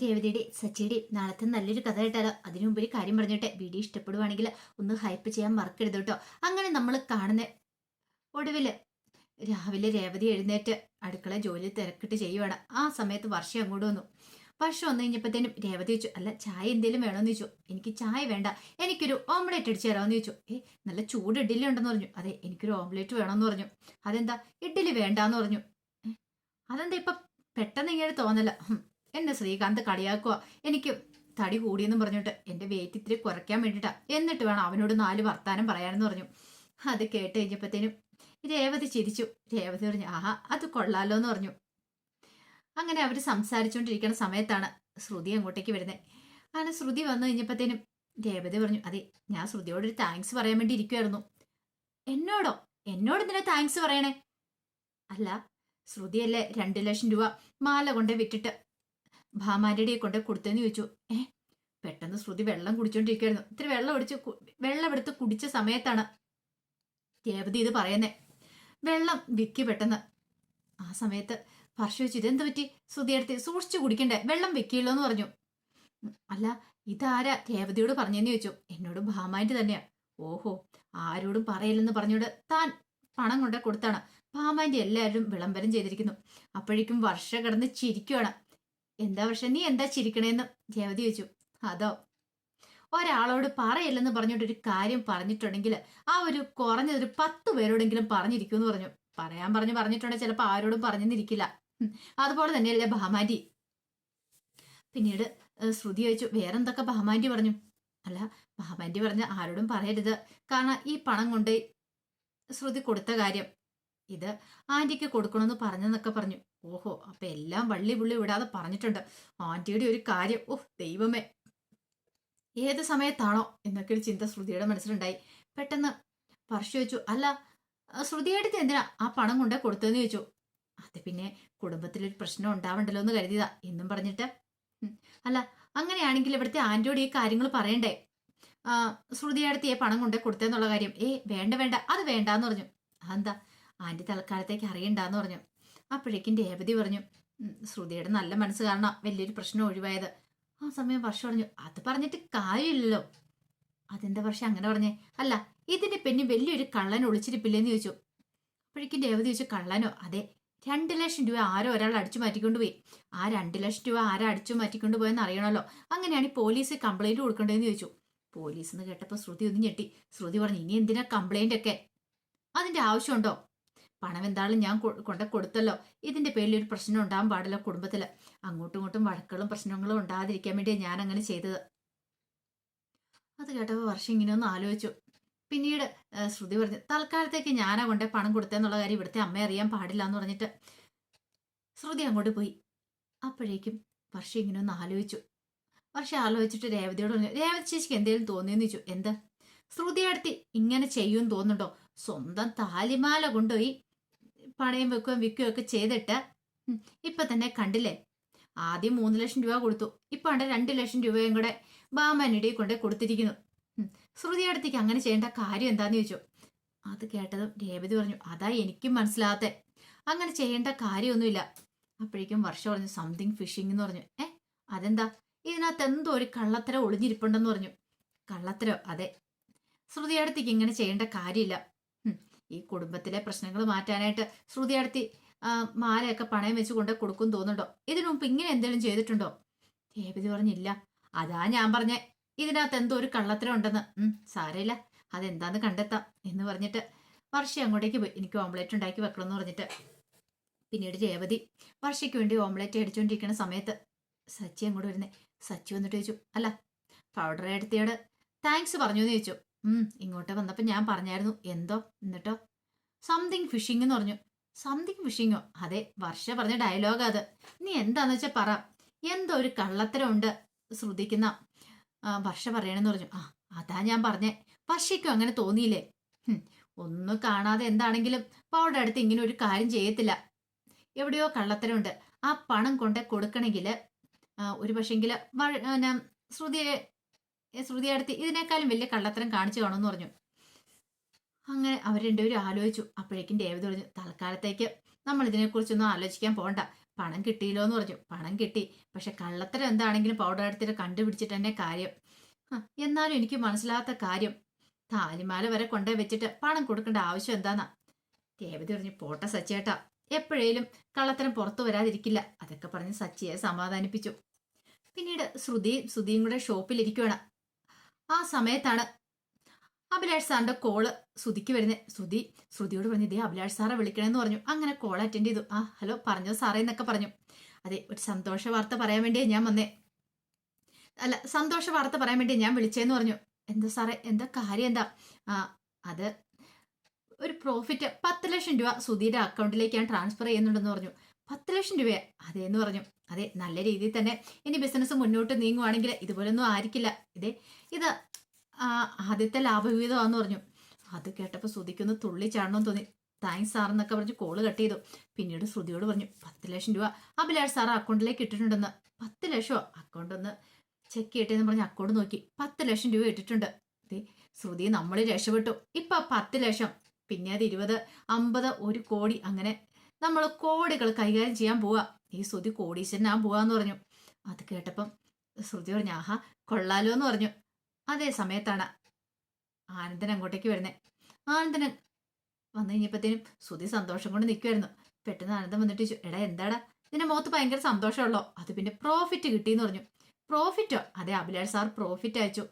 രേവതിയുടെ സച്ചിയുടെ നാളത്തെ നല്ലൊരു കഥ കേട്ടാലോ? അതിനു മുമ്പ് ഒരു കാര്യം പറഞ്ഞിട്ടെ, വീഡിയോ ഇഷ്ടപ്പെടുവാണെങ്കിൽ ഒന്ന് ഹൈപ്പ് ചെയ്യാൻ മറക്കരുത് കേട്ടോ. അങ്ങനെ നമ്മൾ കാണുന്ന ഒടുവില് രാവിലെ രേവതി എഴുന്നേറ്റ് അടുക്കള ജോലി തിരക്കിട്ട് ചെയ്യുവാണ്. ആ സമയത്ത് വർഷം അങ്ങോട്ട് വന്നു. വർഷം വന്നു കഴിഞ്ഞപ്പോഴത്തേനും രേവതി ചോദിച്ചു, അല്ല ചായ എന്തേലും വേണോന്ന് ചോദിച്ചു. എനിക്ക് ചായ വേണ്ട, എനിക്കൊരു ഓംലേറ്റ് അടിച്ചു തരാമെന്ന് ചോദിച്ചു. നല്ല ചൂട് ഇഡ്ഡലി ഉണ്ടെന്ന് പറഞ്ഞു. അതെ, എനിക്കൊരു ഓംലേറ്റ് വേണമെന്ന് പറഞ്ഞു. അതെന്താ ഇഡ്ഡലി വേണ്ടാന്ന് പറഞ്ഞു. അതെന്താ ഇപ്പൊ പെട്ടെന്ന് ഇങ്ങനെ തോന്നല? എന്നെ ശ്രീകാന്ത് കളിയാക്കുക, എനിക്ക് തടി കൂടിയെന്നും പറഞ്ഞിട്ട് എന്റെ വെയിറ്റ് ഇത്തിരി കുറയ്ക്കാൻ വേണ്ടിട്ടാ, എന്നിട്ട് വേണം അവനോട് 4 വർത്താനം പറയാനെന്ന് പറഞ്ഞു. അത് കേട്ട് കഴിഞ്ഞപ്പോഴത്തേനും രേവതി ചിരിച്ചു. രേവതി പറഞ്ഞു, ആഹാ അത് കൊള്ളാലോ എന്ന് പറഞ്ഞു. അങ്ങനെ അവര് സംസാരിച്ചുകൊണ്ടിരിക്കുന്ന സമയത്താണ് ശ്രുതി അങ്ങോട്ടേക്ക് വരുന്നത്. അങ്ങനെ ശ്രുതി വന്നു കഴിഞ്ഞപ്പോഴത്തേനും രേവതി പറഞ്ഞു, അതെ ഞാൻ ശ്രുതിയോടൊരു താങ്ക്സ് പറയാൻ വേണ്ടി ഇരിക്കുമായിരുന്നു. എന്നോടോ? എന്നോട് എന്തിനാ താങ്ക്സ് പറയണേ? അല്ല, ശ്രുതിയല്ലേ 2 ലക്ഷം രൂപ മാല കൊണ്ട് വിറ്റിട്ട് ഭാമാരുടെ കൊണ്ട് കൊടുത്തെന്ന് ചോദിച്ചു. പെട്ടെന്ന് ശ്രുതി വെള്ളം കുടിച്ചോണ്ടിരിക്കുവായിരുന്നു. ഇത്തിരി വെള്ളം എടുത്ത് കുടിച്ച സമയത്താണ് രേവതി ഇത് പറയുന്നേ. വെള്ളം വിക്കി പെട്ടെന്ന്. ആ സമയത്ത് വർഷ വെച്ചു, ഇതെന്ത് പറ്റി? ശ്രുതി എടുത്ത് സൂക്ഷിച്ചു കുടിക്കണ്ടേ, വെള്ളം വെക്കില്ലോ എന്ന് പറഞ്ഞു. അല്ല ഇതാരാ രേവതിയോട് പറഞ്ഞെന്ന് ചോദിച്ചു. എന്നോട് ഭാമാന്റെ തന്നെയാ. ഓഹോ, ആരോടും പറയില്ലെന്ന് പറഞ്ഞോട് താൻ പണം കൊണ്ട് കൊടുത്താണ്. ഭാമാന്റെ എല്ലാവരും വിളംബരം ചെയ്തിരിക്കുന്നു. അപ്പോഴേക്കും വർഷ കിടന്ന് ചിരിക്കുവാണ്. എന്താ വർഷ, നീ എന്താ ചിരിക്കണേന്ന് രേവതി ചോദിച്ചു. അതോ, ഒരാളോട് പറയില്ലെന്ന് പറഞ്ഞിട്ട് ഒരു കാര്യം പറഞ്ഞിട്ടുണ്ടെങ്കിൽ ആ ഒരു കുറഞ്ഞതൊരു 10 പേരോടെങ്കിലും പറഞ്ഞിരിക്കുമെന്ന് പറഞ്ഞു. പറഞ്ഞിട്ടുണ്ടെങ്കിൽ ചിലപ്പോൾ ആരോടും പറഞ്ഞെന്നിരിക്കില്ല. അതുപോലെ തന്നെയല്ലേ ഭാമാന്റി. പിന്നീട് ശ്രുതി ചോദിച്ചു, വേറെന്തൊക്കെ ഭാമാന്റി പറഞ്ഞു? അല്ല, ഭാമാന്റി പറഞ്ഞ ആരോടും പറയരുത്, കാരണം ഈ പണം കൊണ്ട് ശ്രുതി കൊടുത്ത കാര്യം ഇത് ആന്റിക്ക് കൊടുക്കണമെന്ന് പറഞ്ഞെന്നൊക്കെ പറഞ്ഞു. ഓഹോ, അപ്പൊ എല്ലാം വള്ളി പുള്ളി വിടാതെ പറഞ്ഞിട്ടുണ്ട്. ആന്റിയുടെ ഒരു കാര്യം, ഓഹ് ദൈവമേ, ഏത് സമയത്താണോ എന്നൊക്കെ ഒരു ചിന്ത ശ്രുതിയുടെ മനസ്സിലുണ്ടായി. പെട്ടെന്ന് വർഷ ചോദിച്ചു, അല്ല ശ്രുതിയായിട്ട് എന്തിനാ ആ പണം കൊണ്ട് കൊടുത്തതെന്ന് ചോദിച്ചു. അത് പിന്നെ കുടുംബത്തിലൊരു പ്രശ്നം ഉണ്ടാവണ്ടല്ലോ എന്ന് കരുതിയതാ എന്നും പറഞ്ഞിട്ട്. അല്ല അങ്ങനെയാണെങ്കിൽ ഇവിടുത്തെ ആന്റിയോട് ഈ കാര്യങ്ങൾ പറയണ്ടേ? ശ്രുതിയടുത്ത് പണം കൊണ്ട് കൊടുത്തെന്നുള്ള കാര്യം. വേണ്ട അത് വേണ്ടാന്ന് പറഞ്ഞു. അതെന്താ? ആന്റി തൽക്കാലത്തേക്ക് അറിയണ്ടാന്ന് പറഞ്ഞു. അപ്പോഴേക്കും രേവതി പറഞ്ഞു, ശ്രുതിയുടെ നല്ല മനസ്സ് കാരണം വലിയൊരു പ്രശ്നം ഒഴിവായത്. ആ സമയം വർഷം പറഞ്ഞു, അത് പറഞ്ഞിട്ട് കാര്യമില്ലല്ലോ. അതെന്താ വർഷം അങ്ങനെ പറഞ്ഞേ? അല്ല ഇതിന്റെ പെണ്ണി വലിയൊരു കള്ളൻ ഒളിച്ചിരിപ്പില്ലെന്ന് ചോദിച്ചു. അപ്പോഴേക്കും രേവതി ചോദിച്ചു, കള്ളനോ? അതെ, 2 ലക്ഷം രൂപ ആരോ ഒരാൾ അടിച്ചു മാറ്റിക്കൊണ്ട് പോയി. ആ 2 ലക്ഷം രൂപ ആരാ അടിച്ചു മാറ്റിക്കൊണ്ട് പോയെന്ന് അറിയണമല്ലോ. അങ്ങനെയാണ് പോലീസ് കംപ്ലൈന്റ് കൊടുക്കേണ്ടതെന്ന് ചോദിച്ചു. പോലീസ് എന്ന് കേട്ടപ്പോൾ ശ്രുതി ഒന്ന് ഞെട്ടി. ശ്രുതി പറഞ്ഞു, ഇനി എന്തിനാ കംപ്ലൈന്റ് ഒക്കെ? അതിന്റെ ആവശ്യമുണ്ടോ? പണം എന്തായാലും ഞാൻ കൊണ്ട് കൊടുത്തല്ലോ. ഇതിന്റെ പേരിൽ ഒരു പ്രശ്നം ഉണ്ടാകാൻ പാടില്ല കുടുംബത്തില്. അങ്ങോട്ടും ഇങ്ങോട്ടും വഴക്കുകളും പ്രശ്നങ്ങളും ഉണ്ടാകാതിരിക്കാൻ വേണ്ടിയാണ് ഞാൻ അങ്ങനെ ചെയ്തത്. അത് കേട്ടപ്പോൾ വർഷം ഇങ്ങനെ ഒന്ന് ആലോചിച്ചു. പിന്നീട് ശ്രുതി പറഞ്ഞു, തൽക്കാലത്തേക്ക് ഞാനാ കൊണ്ടേ പണം കൊടുത്തെന്നുള്ള കാര്യം ഇവിടുത്തെ അമ്മ അറിയാൻ പാടില്ല എന്ന് പറഞ്ഞിട്ട് ശ്രുതി അങ്ങോട്ട് പോയി. അപ്പോഴേക്കും വർഷം ഇങ്ങനെ ഒന്ന് ആലോചിച്ചു. വർഷം ആലോചിച്ചിട്ട് രേവതിയോട് പറഞ്ഞു, രേവതി ചേച്ചിക്ക് എന്തെങ്കിലും തോന്നിയെന്ന് ചോദിച്ചു. എന്ത്? ശ്രുതി അടുത്ത് ഇങ്ങനെ ചെയ്യുമെന്ന് തോന്നുന്നുണ്ടോ? സ്വന്തം താലിമാല കൊണ്ടുപോയി പണയം വെക്കുകയും വിൽക്കുകയും ഒക്കെ ചെയ്തിട്ട് ഇപ്പൊ തന്നെ കണ്ടില്ലേ, ആദ്യം 3 ലക്ഷം രൂപ കൊടുത്തു, ഇപ്പൊ 2 ലക്ഷം രൂപയും കൂടെ ബാമാനിടെ കൊണ്ട് കൊടുത്തിരിക്കുന്നു. ശ്രുതി അടുത്തേക്ക് അങ്ങനെ ചെയ്യേണ്ട കാര്യം എന്താന്ന് ചോദിച്ചു. അത് കേട്ടതും രേവതി പറഞ്ഞു, അതാ എനിക്കും മനസ്സിലാകാത്തെ, അങ്ങനെ ചെയ്യേണ്ട കാര്യമൊന്നുമില്ല. അപ്പോഴേക്കും വർഷം പറഞ്ഞു, സംതിങ് ഫിഷിംഗ് എന്ന് പറഞ്ഞു. അതെന്താ? ഇതിനകത്ത് എന്തോ ഒരു കള്ളത്തരം ഒളിഞ്ഞിരിപ്പുണ്ടെന്ന് പറഞ്ഞു. കള്ളത്തരോ? അതെ, ശ്രുതി അടുത്തേക്ക് ഇങ്ങനെ ചെയ്യേണ്ട കാര്യമില്ല. ഈ കുടുംബത്തിലെ പ്രശ്നങ്ങൾ മാറ്റാനായിട്ട് ശ്രുതി അടുത്തി മാലയൊക്കെ പണയം വെച്ച് കൊണ്ട് കൊടുക്കും തോന്നുന്നുണ്ടോ? ഇതിനു മുമ്പ് ഇങ്ങനെ എന്തെങ്കിലും ചെയ്തിട്ടുണ്ടോ? രേവതി പറഞ്ഞില്ല. അതാ ഞാൻ പറഞ്ഞേ, ഇതിനകത്ത് എന്തോ ഒരു കള്ളത്തരം ഉണ്ടെന്ന്. സാരമില്ല, അതെന്താന്ന് കണ്ടെത്താം എന്ന് പറഞ്ഞിട്ട് വർഷ അങ്ങോട്ടേക്ക് പോയി. എനിക്ക് ഓംലേറ്റ് ഉണ്ടാക്കി വെക്കണം എന്ന് പറഞ്ഞിട്ട്. പിന്നീട് രേവതി വർഷയ്ക്ക് വേണ്ടി ഓംലേറ്റ് അടിച്ചുകൊണ്ടിരിക്കുന്ന സമയത്ത് സച്ചി അങ്ങോട്ട് വരുന്നേ. സച്ചി വന്നിട്ട് ചോദിച്ചു, അല്ല പൗഡർ എടുത്തിയോട് താങ്ക്സ് പറഞ്ഞു എന്ന് ചോദിച്ചു. ഇങ്ങോട്ട് വന്നപ്പോൾ ഞാൻ പറഞ്ഞായിരുന്നു. എന്തോ? എന്നിട്ടോ? സംതിങ് ഫിഷിംഗ് എന്ന് പറഞ്ഞു. സംതിങ് ഫിഷിങ്ങോ? അതെ, വർഷ പറഞ്ഞ ഡയലോഗ് അത്. നീ എന്താന്ന് വെച്ചാൽ പറ. എന്തോ ഒരു കള്ളത്തരം ഉണ്ട് ശ്രുതിക്കുന്ന വർഷ പറയണെന്ന് പറഞ്ഞു. അതാ ഞാൻ പറഞ്ഞേ, വർഷയ്ക്കും അങ്ങനെ തോന്നിയില്ലേ? ഒന്നും കാണാതെ എന്താണെങ്കിലും പൗഡർ അടുത്ത് ഇങ്ങനെ ഒരു കാര്യം ചെയ്യത്തില്ല. എവിടെയോ കള്ളത്തരമുണ്ട്. ആ പണം കൊണ്ട് കൊടുക്കണമെങ്കിൽ ഒരു പക്ഷെങ്കിൽ ശ്രുതി അടുത്ത് ഇതിനേക്കാളും വലിയ കള്ളത്തരം കാണിച്ചു കാണുമെന്ന് പറഞ്ഞു. അങ്ങനെ അവർ രണ്ടുപേരും ആലോചിച്ചു. അപ്പോഴേക്കും രേവതി പറഞ്ഞു, തൽക്കാലത്തേക്ക് നമ്മൾ ഇതിനെക്കുറിച്ചൊന്നും ആലോചിക്കാൻ പോകണ്ട. പണം കിട്ടിയില്ലോ എന്ന് പറഞ്ഞു. പണം കിട്ടി, പക്ഷെ കള്ളത്തരം എന്താണെങ്കിലും പൗഡർ എടുത്തിട്ട് കണ്ടുപിടിച്ചിട്ട് തന്നെ കാര്യം. എന്നാലും എനിക്ക് മനസ്സിലാത്ത കാര്യം, താലിമാല വരെ കൊണ്ടേ വെച്ചിട്ട് പണം കൊടുക്കേണ്ട ആവശ്യം എന്താന്നാ. രേവതി പറഞ്ഞു, പോട്ടെ സച്ചേട്ടാ, എപ്പോഴേലും കള്ളത്തരം പുറത്തു വരാതിരിക്കില്ല. അതൊക്കെ പറഞ്ഞ് സച്ചിയെ സമാധാനിപ്പിച്ചു. പിന്നീട് ശ്രുതിയും കൂടെ ഷോപ്പിലിരിക്കുവാണ്. ആ സമയത്താണ് അഭിലാഷ് സാറിന്റെ കോള് ശ്രുതിക്ക് വരുന്നത്. ശ്രുതിയോട് പറഞ്ഞു, ഇതേ അഭിലാഷ് സാറെ വിളിക്കണമെന്ന് പറഞ്ഞു. അങ്ങനെ കോൾ അറ്റൻഡ് ചെയ്തു. ഹലോ, പറഞ്ഞോ സാറേ എന്നൊക്കെ പറഞ്ഞു. അതെ, ഒരു സന്തോഷ വാർത്ത പറയാൻ വേണ്ടിയാ ഞാൻ വന്നേ. അല്ല, സന്തോഷ വാർത്ത പറയാൻ വേണ്ടി ഞാൻ വിളിച്ചേന്ന് പറഞ്ഞു. എന്താ സാറേ, എന്താ കാര്യം എന്താ? അത് ഒരു പ്രോഫിറ്റ് 10 ലക്ഷം രൂപ സുധിയുടെ അക്കൗണ്ടിലേക്ക് ഞാൻ ട്രാൻസ്ഫർ ചെയ്യുന്നുണ്ടെന്ന് പറഞ്ഞു. 10 ലക്ഷം രൂപയെ? അതേന്ന് പറഞ്ഞു. അതെ, നല്ല രീതിയിൽ തന്നെ ഇനി ബിസിനസ് മുന്നോട്ട് നീങ്ങുവാണെങ്കിൽ ഇതുപോലൊന്നും ആയിരിക്കില്ല. ഇത് ആദ്യത്തെ ലാഭവിഹിതമാന്ന് പറഞ്ഞു. അത് കേട്ടപ്പോൾ ശ്രുതിക്കൊന്ന് തുള്ളി ചാടണമെന്ന് തോന്നി. താങ്ക്സ് സാർ എന്നൊക്കെ പറഞ്ഞ് കോള് കട്ട് ചെയ്തു. പിന്നീട് ശ്രുതിയോട് പറഞ്ഞു, 10 ലക്ഷം രൂപ അഭിലാഷ് സാർ അക്കൗണ്ടിലേക്ക് ഇട്ടിട്ടുണ്ടെന്ന്. 10 ലക്ഷമോ? അക്കൗണ്ട് ഒന്ന് ചെക്ക് ചെയ്യട്ടെന്ന് പറഞ്ഞ് അക്കൗണ്ട് നോക്കി. 10 ലക്ഷം രൂപ ഇട്ടിട്ടുണ്ട്. ശ്രുതി, നമ്മൾ രക്ഷപ്പെട്ടു. ഇപ്പൊ 10 ലക്ഷം, പിന്നെ അത് 20, 50, 1 കോടി, അങ്ങനെ നമ്മൾ കോടികൾ കൈകാര്യം ചെയ്യാൻ പോവാ. ഈ ശ്രുതി കോടീശ്വരനാൻ പോവാന്ന് പറഞ്ഞു. അത് കേട്ടപ്പം ശ്രുതി പറഞ്ഞു, ആഹാ കൊള്ളാലോ എന്ന് പറഞ്ഞു. അതേ സമയത്താണ് ആനന്ദൻ അങ്ങോട്ടേക്ക് വരുന്നത്. ആനന്ദൻ വന്നു കഴിഞ്ഞപ്പോഴത്തേനും ശ്രുതി സന്തോഷം കൊണ്ട് നിൽക്കുമായിരുന്നു. പെട്ടെന്ന് ആനന്ദൻ വന്നിട്ട് ചോദിച്ചു, എടാ എന്താടാ നിന്റെ മുഖത്ത് ഭയങ്കര സന്തോഷമുള്ളോ? അത് പിന്നെ പ്രോഫിറ്റ് കിട്ടിയെന്ന് പറഞ്ഞു. പ്രോഫിറ്റോ? അതെ, അഭിലാഷ് സാർ പ്രോഫിറ്റ് അയച്ചു.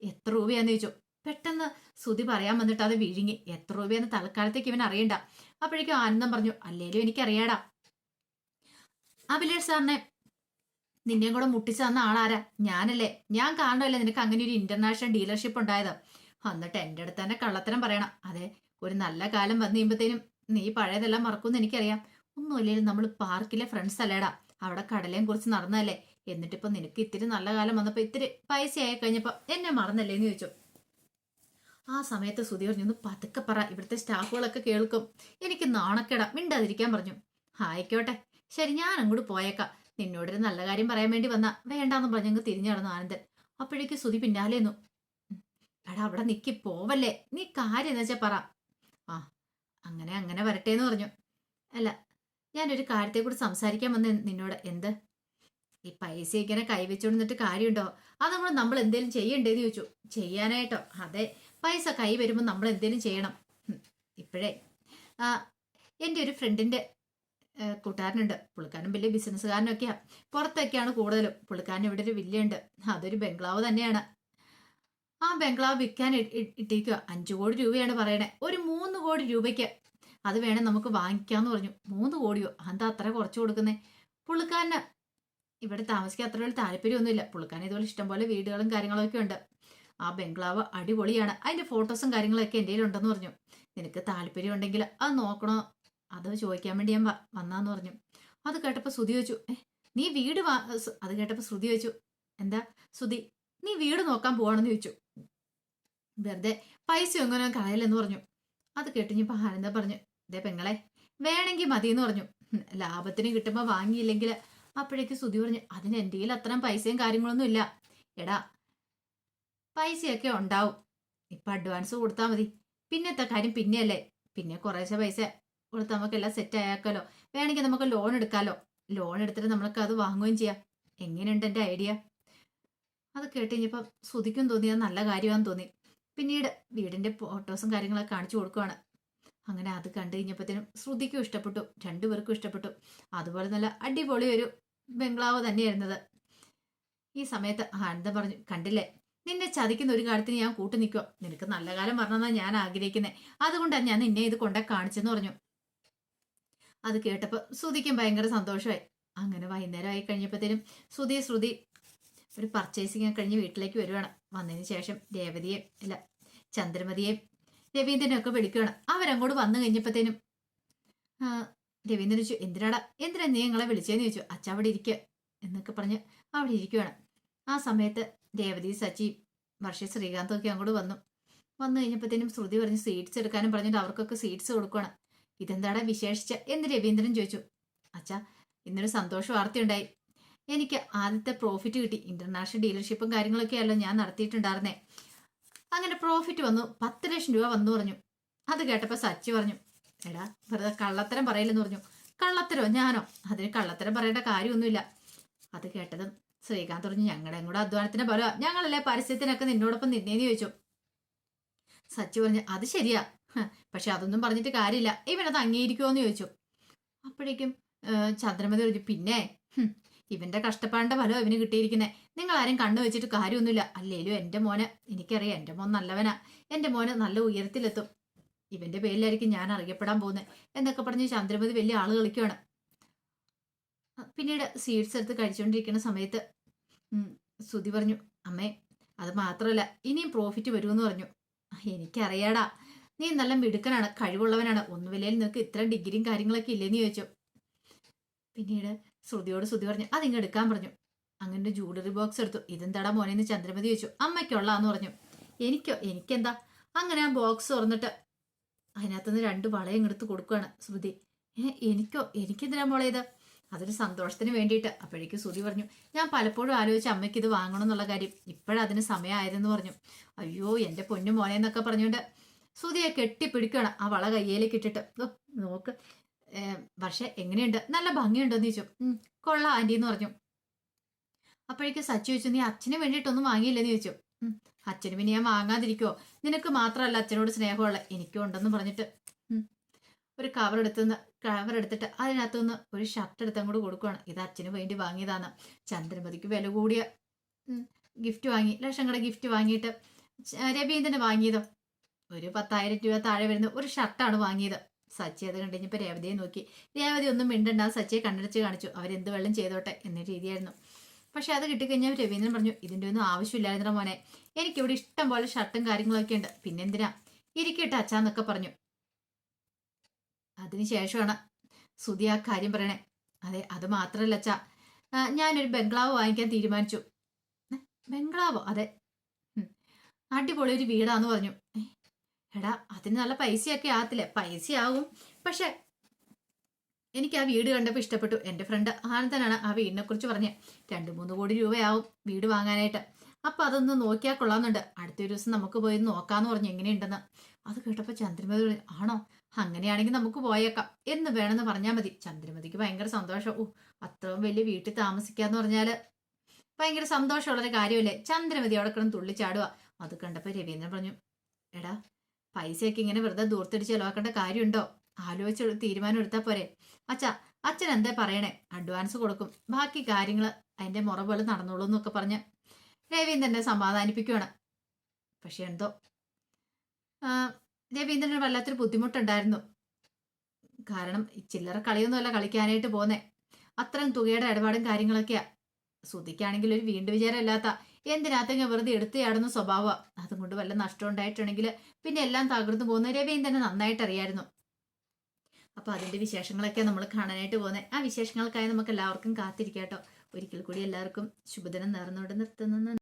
എത്ര രൂപയാന്ന് ചോദിച്ചു. പെട്ടെന്ന് ശ്രുതി പറയാൻ വന്നിട്ട് അത് വിഴുങ്ങി. എത്ര രൂപയെന്ന് തൽക്കാലത്തേക്ക് ഇവൻ അറിയണ്ട. അപ്പോഴേക്കും ആനന്ദം പറഞ്ഞു, അല്ലേലും എനിക്കറിയാടാ, അഭിലാഷ് സാറിനെ നിന്നെയും കൂടെ മുട്ടിച്ചു തന്ന ആളാരാ? ഞാനല്ലേ. ഞാൻ കാണുമല്ലേ നിനക്ക് അങ്ങനെ ഒരു ഇന്റർനാഷണൽ ഡീലർഷിപ്പ് ഉണ്ടായത്. എന്നിട്ട് എൻ്റെ അടുത്ത് തന്നെ കള്ളത്തരം പറയണം. അതെ, ഒരു നല്ല കാലം വന്നു കഴിയുമ്പോഴത്തേനും നീ പഴയതെല്ലാം മറക്കുമെന്ന് എനിക്കറിയാം. ഒന്നുമില്ലേലും നമ്മൾ പാർക്കിലെ ഫ്രണ്ട്സ് അല്ലേടാ, അവിടെ കടലയും കുറിച്ച് നടന്നതല്ലേ. എന്നിട്ടിപ്പോ നിനക്ക് ഇത്തിരി നല്ല കാലം വന്നപ്പോ ഇത്തിരി പൈസ ആയി കഴിഞ്ഞപ്പോ എന്നെ മറന്നല്ലേ എന്ന് ചോദിച്ചു. ആ സമയത്ത് ശ്രുതി പറഞ്ഞു, ഒന്ന് പതുക്കെ പറ, ഇവിടുത്തെ സ്റ്റാഫുകളൊക്കെ കേൾക്കും. എനിക്ക് നാണക്കേടാ, മിണ്ടാതിരിക്കാൻ പറഞ്ഞു. ആയിക്കോട്ടെ ശരി, ഞാൻ അങ്ങോട്ട് പോയേക്കാം. നിന്നോടൊരു നല്ല കാര്യം പറയാൻ വേണ്ടി വന്നാ വേണ്ടാന്ന് പറഞ്ഞങ്ങ് തിരിഞ്ഞു നടന്നു ആനന്ദൻ. അപ്പോഴേക്ക് ശ്രുതി പിന്നാലെന്നു. എടാ അവിടെ നിക്കി പോവല്ലേ, നീ കാര്യം എന്ന് വെച്ചാ പറ. ആ അങ്ങനെ വരട്ടെ എന്ന് പറഞ്ഞു. അല്ല, ഞാനൊരു കാര്യത്തെ കൂടി സംസാരിക്കാൻ വന്ന നിന്നോട്. എന്ത്? ഈ പൈസ ഇങ്ങനെ കൈവച്ചുകൊണ്ടിട്ട് കാര്യമുണ്ടോ? അത് നമ്മൾ എന്തേലും ചെയ്യണ്ടേന്ന് ചോദിച്ചു. ചെയ്യാനായിട്ടോ? അതെ, പൈസ കൈ വരുമ്പോൾ നമ്മൾ എന്തേലും ചെയ്യണം. ഇപ്പോഴേ എൻ്റെ ഒരു ഫ്രണ്ടിന്റെ കൂട്ടുകാരനുണ്ട്. പുള്ളിക്കാരൻ വലിയ ബിസിനസ്സുകാരനൊക്കെയാ. പുറത്തൊക്കെയാണ് കൂടുതലും. പുള്ളിക്കാരൻ ഇവിടെ ഒരു വില്ലയുണ്ട്. അതൊരു ബംഗ്ലാവ് തന്നെയാണ്. ആ ബംഗ്ലാവ് വിൽക്കാൻ ഇട്ടേക്കുക. 5 കോടി രൂപയാണ് പറയണേ. ഒരു 3 കോടി രൂപയ്ക്ക് അത് വേണം നമുക്ക് വാങ്ങിക്കാന്ന് പറഞ്ഞു. 3 കോടിയോ? എന്താ അത്ര കുറച്ച് കൊടുക്കുന്നേ? പുള്ളിക്കാരന് ഇവിടെ താമസിക്കാൻ അത്ര വലിയ താല്പര്യമൊന്നുമില്ല. പുള്ളിക്കാരൻ ഇതുപോലെ ഇഷ്ടംപോലെ വീടുകളും കാര്യങ്ങളൊക്കെ ഉണ്ട്. ആ ബംഗ്ലാവ് അടിപൊളിയാണ്. അതിന്റെ ഫോട്ടോസും കാര്യങ്ങളൊക്കെ എൻ്റെ ഉണ്ടെന്ന് പറഞ്ഞു. നിനക്ക് താല്പര്യം ഉണ്ടെങ്കിൽ അത് നോക്കണോ, അത് ചോദിക്കാൻ വേണ്ടി ഞാൻ വന്നാന്ന് പറഞ്ഞു. അത് കേട്ടപ്പോൾ ശ്രുതി ചോദിച്ചു, നീ വീട് അത് കേട്ടപ്പോൾ ശ്രുതി ചോദിച്ചു, എന്താ ശ്രുതി, നീ വീട് നോക്കാൻ പോവാണെന്ന് ചോദിച്ചു. വെറുതെ പൈസ എങ്ങനെ കളയലെന്ന് പറഞ്ഞു. അത് കേട്ടിഞ്ഞപ്പോ ആനന്ദ പറഞ്ഞു, ഇതേ പെങ്ങളെ വേണമെങ്കിൽ മതിയെന്ന് പറഞ്ഞു. ലാഭത്തിന് കിട്ടുമ്പോ വാങ്ങിയില്ലെങ്കിൽ. അപ്പോഴേക്ക് ശ്രുതി പറഞ്ഞു, അതിന് എൻ്റെ കയ്യിൽ അത്രയും പൈസയും കാര്യങ്ങളൊന്നും ഇല്ല. എടാ പൈസയൊക്കെ ഉണ്ടാവും, ഇപ്പൊ അഡ്വാൻസ് കൊടുത്താൽ മതി. പിന്നത്തെ കാര്യം പിന്നെയല്ലേ, പിന്നെ കുറേശ്ശെ പൈസ കൊടുത്ത് നമുക്കെല്ലാം സെറ്റ് ആയാക്കാലോ. വേണമെങ്കിൽ നമുക്ക് ലോൺ എടുക്കാലോ. ലോൺ എടുത്തിട്ട് നമ്മൾക്ക് അത് വാങ്ങുകയും ചെയ്യാം. എങ്ങനെയുണ്ട് എൻ്റെ ഐഡിയ? അത് കേട്ട് കഴിഞ്ഞപ്പം ശ്രുതിക്കും തോന്നി അത് നല്ല കാര്യമാണെന്ന് തോന്നി. പിന്നീട് വീടിന്റെ ഫോട്ടോസും കാര്യങ്ങളൊക്കെ കാണിച്ചു കൊടുക്കുവാണ്. അങ്ങനെ അത് കണ്ടു കഴിഞ്ഞപ്പോഴത്തേനും ശ്രുതിക്കും ഇഷ്ടപ്പെട്ടു, രണ്ടുപേർക്കും ഇഷ്ടപ്പെട്ടു. അതുപോലെ നല്ല അടിപൊളി ഒരു ബംഗ്ലാവ് തന്നെയായിരുന്നത്. ഈ സമയത്ത് ആനന്ദം പറഞ്ഞു, കണ്ടില്ലേ, നിന്നെ ചതിക്കുന്ന ഒരു കാര്യത്തിന് ഞാൻ കൂട്ടു നിൽക്കുക. നിനക്ക് നല്ല കാലം പറഞ്ഞാൽ ഞാൻ ആഗ്രഹിക്കുന്നത്. അതുകൊണ്ടാണ് ഞാൻ നിന്നെ ഇത് കൊണ്ടേ കാണിച്ചെന്ന് പറഞ്ഞു. അത് കേട്ടപ്പോൾ ശ്രുതിക്കും ഭയങ്കര സന്തോഷമായി. അങ്ങനെ വൈകുന്നേരം ആയി കഴിഞ്ഞപ്പോഴത്തേനും ശ്രുതി ഒരു പർച്ചേസിങ് കഴിഞ്ഞ് വീട്ടിലേക്ക് വരുവാണ്. വന്നതിന് ശേഷം രേവതിയെ അല്ല ചന്ദ്രമതിയെയും രവീന്ദ്രനെയും ഒക്കെ വിളിക്കുകയാണ്. അവരങ്ങോട്ട് വന്നു കഴിഞ്ഞപ്പോഴത്തേനും രവീന്ദ്രൻ ചോദിച്ചു, എന്തിനാ നീ നിങ്ങളെ വിളിച്ചതെന്ന് ചോദിച്ചു. അച്ഛ അവിടെ ഇരിക്കുക എന്നൊക്കെ പറഞ്ഞ് അവിടെ ഇരിക്കുകയാണ്. ആ സമയത്ത് രേവതി, സച്ചി, വർഷ, ശ്രീകാന്തും ഒക്കെ അങ്ങോട്ട് വന്നു കഴിഞ്ഞപ്പോഴത്തേനും ശ്രുതി പറഞ്ഞ് സീറ്റ്സ് എടുക്കാനും പറഞ്ഞിട്ട് അവർക്കൊക്കെ സീറ്റ്സ് കൊടുക്കുകയാണ്. ഇതെന്താടാ വിശേഷിച്ച എന്ന് രവീന്ദ്രൻ ചോദിച്ചു. അച്ഛാ, ഇന്നൊരു സന്തോഷ വാർത്തയുണ്ടായി. എനിക്ക് ആദ്യത്തെ പ്രോഫിറ്റ് കിട്ടി. ഇന്റർനാഷണൽ ഡീലർഷിപ്പും കാര്യങ്ങളൊക്കെയല്ലോ ഞാൻ നടത്തിയിട്ടുണ്ടായിരുന്നേ. അങ്ങനെ പ്രോഫിറ്റ് വന്നു, 10 ലക്ഷം രൂപ വന്നു പറഞ്ഞു. അത് കേട്ടപ്പോൾ സച്ചി പറഞ്ഞു, എടാ വെറുതെ കള്ളത്തരം പറയില്ലെന്ന് പറഞ്ഞു. കള്ളത്തരോ ഞാനോ? അതിന് കള്ളത്തരം പറയേണ്ട കാര്യമൊന്നുമില്ല. അത് കേട്ടതും ശ്രീകാന്ത് പറഞ്ഞു, ഞങ്ങളുടെ കൂടെ അധ്വാനത്തിന്റെ ഫലം ഞങ്ങളല്ലേ പരസ്യത്തിനൊക്കെ നിന്നോടൊപ്പം നിന്നേന്ന് ചോദിച്ചു. സച്ചി പറഞ്ഞു, അത് ശരിയാ, പക്ഷെ അതൊന്നും പറഞ്ഞിട്ട് കാര്യമില്ല, ഇവനത് അംഗീകരിക്കുമോന്ന് ചോദിച്ചു. അപ്പോഴേക്കും ചന്ദ്രമതി പറഞ്ഞു, പിന്നെ ഇവന്റെ കഷ്ടപ്പാടിന്റെ ഫലം ഇവന് കിട്ടിയിരിക്കുന്നേ. നിങ്ങൾ ആരും കണ്ണു വെച്ചിട്ട് കാര്യമൊന്നുമില്ല. അല്ലേലും എന്റെ മോന്, എനിക്കറിയാം എന്റെ മോൻ നല്ലവനാ, എന്റെ മോന് നല്ല ഉയരത്തിലെത്തും, ഇവന്റെ പേരിലായിരിക്കും ഞാൻ അറിയപ്പെടാൻ പോകുന്നത് എന്നൊക്കെ പറഞ്ഞ് ചന്ദ്രമതി വലിയ ആള് കളിക്കുവാണ്. പിന്നീട് സ്വീറ്റ്സ് എടുത്ത് കഴിച്ചുകൊണ്ടിരിക്കുന്ന സമയത്ത് ശ്രുതി പറഞ്ഞു, അമ്മേ അത് മാത്രമല്ല ഇനിയും പ്രോഫിറ്റ് വരുമെന്ന് പറഞ്ഞു. എനിക്കറിയാടാ, നീ നല്ല മിടുക്കനാണ്, കഴിവുള്ളവനാണ്, ഒന്നുമില്ലേൽ നിനക്ക് ഇത്ര ഡിഗ്രിയും കാര്യങ്ങളൊക്കെ ഇല്ലെന്ന് ചോദിച്ചു. പിന്നീട് ശ്രുതി പറഞ്ഞു, അതിങ്ങ് എടുക്കാൻ പറഞ്ഞു. അങ്ങനെ ജൂവലറി ബോക്സ് എടുത്തു. ഇതെന്താടാ മോനെന്ന് ചന്ദ്രമതി ചോദിച്ചു. അമ്മയ്ക്കുള്ളാന്ന് പറഞ്ഞു. എനിക്കെന്താ? അങ്ങനെ ആ ബോക്സ് തുറന്നിട്ട് അതിനകത്തുനിന്ന് 2 വളയും എടുത്ത് കൊടുക്കുകയാണ് ശ്രുതി. എനിക്കെന്തിനാ മോളെ ഇത്? അതൊരു സന്തോഷത്തിന് വേണ്ടിയിട്ട്. അപ്പോഴേക്കും ശ്രുതി പറഞ്ഞു, ഞാൻ പലപ്പോഴും ആലോചിച്ച് അമ്മയ്ക്ക് ഇത് വാങ്ങണം എന്നുള്ള കാര്യം, ഇപ്പോഴതിന് സമയമായതെന്ന് പറഞ്ഞു. അയ്യോ എന്റെ പൊന്നു മോനെ എന്നൊക്കെ പറഞ്ഞുകൊണ്ട് ശ്രുതിയെ കെട്ടിപ്പിടിക്കണം ആ വള കയ്യിലേക്ക് ഇട്ടിട്ട്. നോക്ക് പക്ഷെ എങ്ങനെയുണ്ട്, നല്ല ഭംഗിയുണ്ടോന്ന് ചോദിച്ചു. കൊള്ളാം ആന്റി എന്ന് പറഞ്ഞു. അപ്പോഴേക്കും സച്ചി ചോദിച്ചു, നീ അച്ഛന് വേണ്ടിയിട്ടൊന്നും വാങ്ങിയില്ലെന്ന് ചോദിച്ചു. അച്ഛന് പിന്നെ ഞാൻ വാങ്ങാതിരിക്കുവോ? നിനക്ക് മാത്രമല്ല അച്ഛനോട് സ്നേഹമുള്ള, എനിക്കും ഉണ്ടെന്ന് പറഞ്ഞിട്ട് ഒരു കവർ എടുത്തിട്ട് അതിനകത്തുനിന്ന് ഒരു ഷർട്ട് എടുത്ത് അങ്ങോട്ട് കൊടുക്കുകയാണ്. ഇത് അച്ഛന് വേണ്ടി വാങ്ങിയതാണ്. ചന്ദ്രമതിക്ക് വില കൂടിയ ഗിഫ്റ്റ് വാങ്ങി, ലക്ഷങ്ങളുടെ ഗിഫ്റ്റ് വാങ്ങിയിട്ട് രവീന്ദ്രന് വാങ്ങിയതോ ഒരു 10,000 രൂപ താഴെ വരുന്ന ഒരു ഷർട്ടാണ് വാങ്ങിയത്. സച്ചി അത് കണ്ടുകഴിഞ്ഞപ്പോൾ രേവതിയെ നോക്കി. രേവതി ഒന്നും മിണ്ടണ്ട, സച്ചിയെ കണ്ണടച്ച് കാണിച്ചു. അവരെന്ത് വെള്ളം ചെയ്തോട്ടെ എന്ന രീതിയായിരുന്നു. പക്ഷെ അത് കിട്ടിക്കഴിഞ്ഞാൽ രവീന്ദ്രൻ പറഞ്ഞു, ഇതിൻ്റെ ഒന്നും ആവശ്യമില്ലായിരുന്ന മോനെ, എനിക്കിവിടെ ഇഷ്ടം പോലെ ഷർട്ടും കാര്യങ്ങളൊക്കെ ഉണ്ട്, പിന്നെന്തിനാ, ഇരിക്കട്ടെ അച്ഛാന്നൊക്കെ പറഞ്ഞു. അതിനുശേഷമാണ് ശ്രുതി ആ കാര്യം പറയണേ. അതെ, അത് മാത്രമല്ല അച്ഛാ, ഞാനൊരു ബംഗ്ലാവ് വാങ്ങിക്കാൻ തീരുമാനിച്ചു. ബംഗ്ലാവോ? അതെ, അടിപൊളി ഒരു വീടാന്ന് പറഞ്ഞു. എടാ അതിന് നല്ല പൈസയൊക്കെ ആകത്തില്ലേ? പൈസയാകും, പക്ഷെ എനിക്ക് ആ വീട് കണ്ടപ്പോൾ ഇഷ്ടപ്പെട്ടു. എൻ്റെ ഫ്രണ്ട് ആനന്ദനാണ് ആ വീടിനെ കുറിച്ച് പറഞ്ഞത്. 2-3 കോടി രൂപയാവും വീട് വാങ്ങാനായിട്ട്. അപ്പൊ അതൊന്ന് നോക്കിയാൽ കൊള്ളാമെന്നുണ്ട്. അടുത്തൊരു ദിവസം നമുക്ക് പോയി നോക്കാന്ന് പറഞ്ഞു എങ്ങനെയുണ്ടെന്ന്. അത് കേട്ടപ്പോൾ ചന്ദ്രമതി ആണോ, അങ്ങനെയാണെങ്കിൽ നമുക്ക് പോയേക്കാം, എന്ന് വേണമെന്ന് പറഞ്ഞാൽ മതി. ചന്ദ്രമതിക്ക് ഭയങ്കര സന്തോഷം. അത്രയും വലിയ വീട്ടിൽ താമസിക്കാന്ന് പറഞ്ഞാല് ഭയങ്കര സന്തോഷമുള്ളൊരു കാര്യമല്ലേ. ചന്ദ്രമതി അവിടെ കിടന്ന് തുള്ളിച്ചാടുക. അത് കണ്ടപ്പോൾ രവീന്ദ്രൻ പറഞ്ഞു, എടാ പൈസയൊക്കെ ഇങ്ങനെ വെറുതെ ദൂർത്തടിച്ച് ചെലവാക്കേണ്ട കാര്യമുണ്ടോ? ആലോചിച്ച് തീരുമാനം എടുത്താൽ പോരെ. അച്ഛൻ എന്താ പറയണേ, അഡ്വാൻസ് കൊടുക്കും, ബാക്കി കാര്യങ്ങൾ അതിന്റെ മുറ പോലെ നടന്നോളൂ എന്നൊക്കെ പറഞ്ഞ് രവീന്ദ്രനെ സമാധാനിപ്പിക്കുകയാണ്. പക്ഷെ എന്തോ രവീന്ദ്രന് വല്ലാത്തൊരു ബുദ്ധിമുട്ടുണ്ടായിരുന്നു. കാരണം ചില്ലറ കളിയൊന്നുമല്ല കളിക്കാനായിട്ട് പോന്നേ, അത്രയും തുകയുടെ ഇടപാടും കാര്യങ്ങളൊക്കെയാ. ശ്രുതിക്കാണെങ്കിൽ ഒരു വീണ്ടും വിചാരമില്ലാത്ത, എന്തിനകത്തെങ്കിലും വെറുതെ എടുത്തുചാടുന്ന സ്വഭാവമാണ്. അതുകൊണ്ട് വല്ല നഷ്ടം ഉണ്ടായിട്ടുണ്ടെങ്കിൽ പിന്നെ എല്ലാം തകർന്നു പോകുന്ന രവീന്ദ്രനെ നന്നായിട്ട് അറിയായിരുന്നു. അപ്പൊ അതിന്റെ വിശേഷങ്ങളൊക്കെ നമ്മൾ കാണാനായിട്ട് പോകുന്നത്. ആ വിശേഷങ്ങൾക്കായി നമുക്ക് എല്ലാവർക്കും കാത്തിരിക്കാട്ടോ. ഒരിക്കൽ കൂടി എല്ലാവർക്കും ശുഭദിനം നേർന്നുകൊണ്ട് നിർത്തുന്നു.